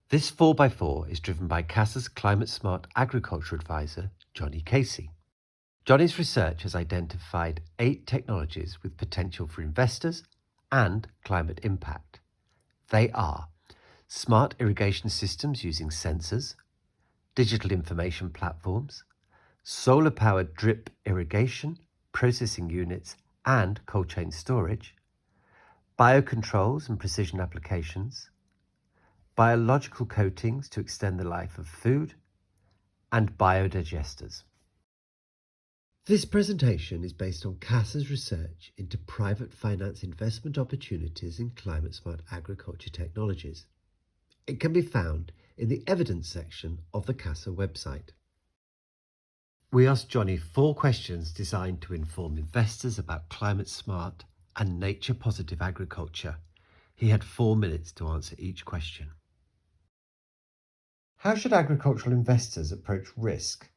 This 4x4 is driven by CASA's Climate Smart Agriculture Advisor, Jonny Casey. Jonny's research has identified 8 technologies with potential for investors and climate impact. They are smart irrigation systems using sensors, digital information platforms, solar-powered drip irrigation, processing units and cold chain storage, biocontrols and precision applications, biological coatings to extend the life of food, and biodigesters. This presentation is based on CASA's research into private finance investment opportunities in climate-smart agriculture technologies. It can be found in the evidence section of the CASA website. We asked Jonny 4 questions designed to inform investors about climate-smart and nature-positive agriculture. He had 4 minutes to answer each question. How should agricultural investors approach risk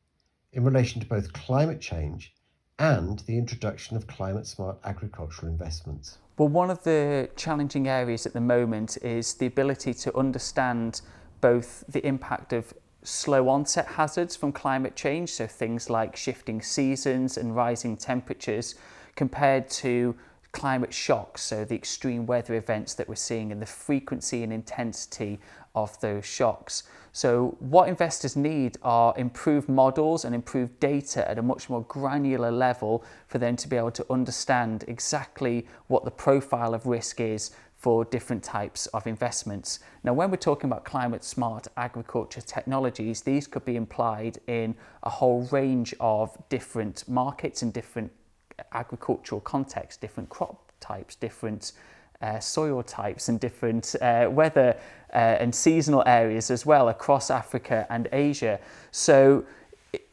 in relation to both climate change and the introduction of climate-smart agricultural investments? Well, one of the challenging areas at the moment is the ability to understand both the impact of slow onset hazards from climate change, so things like shifting seasons and rising temperatures, compared to climate shocks, so the extreme weather events that we're seeing and the frequency and intensity of those shocks. So what investors need are improved models and improved data at a much more granular level for them to be able to understand exactly what the profile of risk is for different types of investments. Now, when we're talking about climate smart agriculture technologies, these could be applied in a whole range of different markets and different agricultural contexts, different crop types, different soil types and different weather and seasonal areas as well across Africa and Asia. So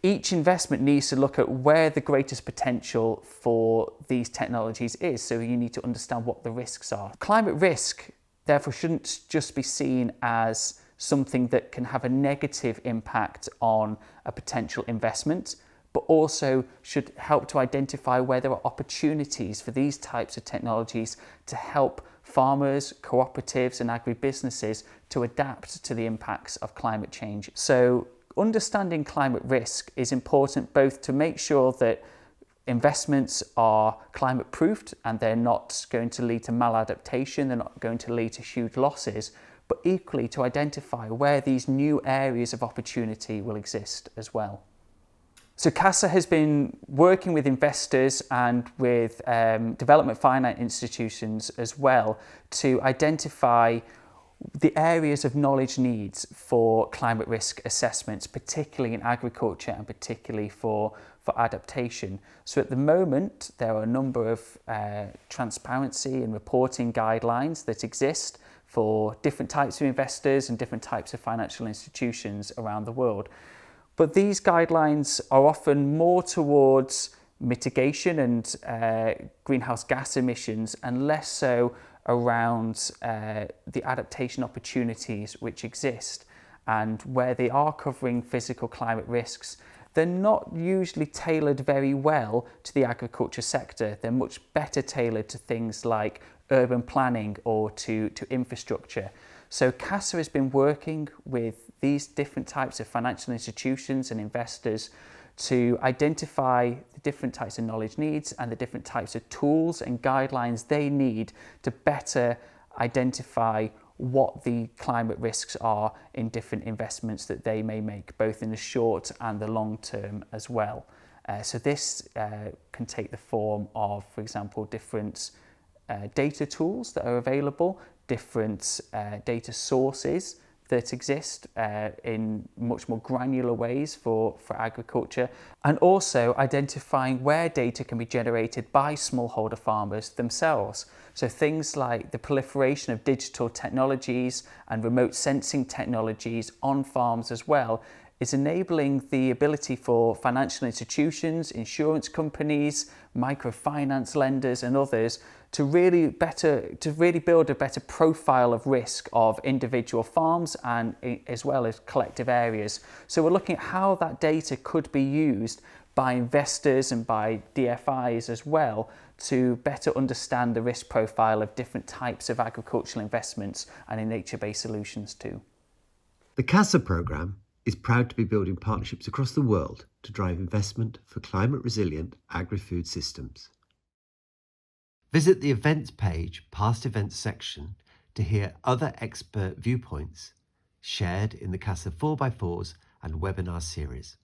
each investment needs to look at where the greatest potential for these technologies is. So you need to understand what the risks are. Climate risk, therefore, shouldn't just be seen as something that can have a negative impact on a potential investment, but also should help to identify where there are opportunities for these types of technologies to help farmers, cooperatives and agribusinesses to adapt to the impacts of climate change. So understanding climate risk is important both to make sure that investments are climate proofed and they're not going to lead to maladaptation, they're not going to lead to huge losses, but equally to identify where these new areas of opportunity will exist as well. So CASA has been working with investors and with development finance institutions as well to identify the areas of knowledge needs for climate risk assessments, particularly in agriculture and particularly for adaptation. So at the moment, there are a number of transparency and reporting guidelines that exist for different types of investors and different types of financial institutions around the world. But these guidelines are often more towards mitigation and greenhouse gas emissions and less so around the adaptation opportunities which exist. And where they are covering physical climate risks, they're not usually tailored very well to the agriculture sector. They're much better tailored to things like urban planning or to infrastructure. So CASA has been working with these different types of financial institutions and investors to identify the different types of knowledge needs and the different types of tools and guidelines they need to better identify what the climate risks are in different investments that they may make, both in the short and the long term as well. So this can take the form of, for example, different data tools that are available, different data sources that exist in much more granular ways for agriculture, and also identifying where data can be generated by smallholder farmers themselves. So things like the proliferation of digital technologies and remote sensing technologies on farms as well is enabling the ability for financial institutions, insurance companies, microfinance lenders and others to really build a better profile of risk of individual farms and as well as collective areas. So we're looking at how that data could be used by investors and by DFIs as well to better understand the risk profile of different types of agricultural investments and in nature-based solutions too. The CASA programme is proud to be building partnerships across the world to drive investment for climate-resilient agri-food systems. Visit the events page, past events section, to hear other expert viewpoints shared in the CASA 4x4s and webinar series.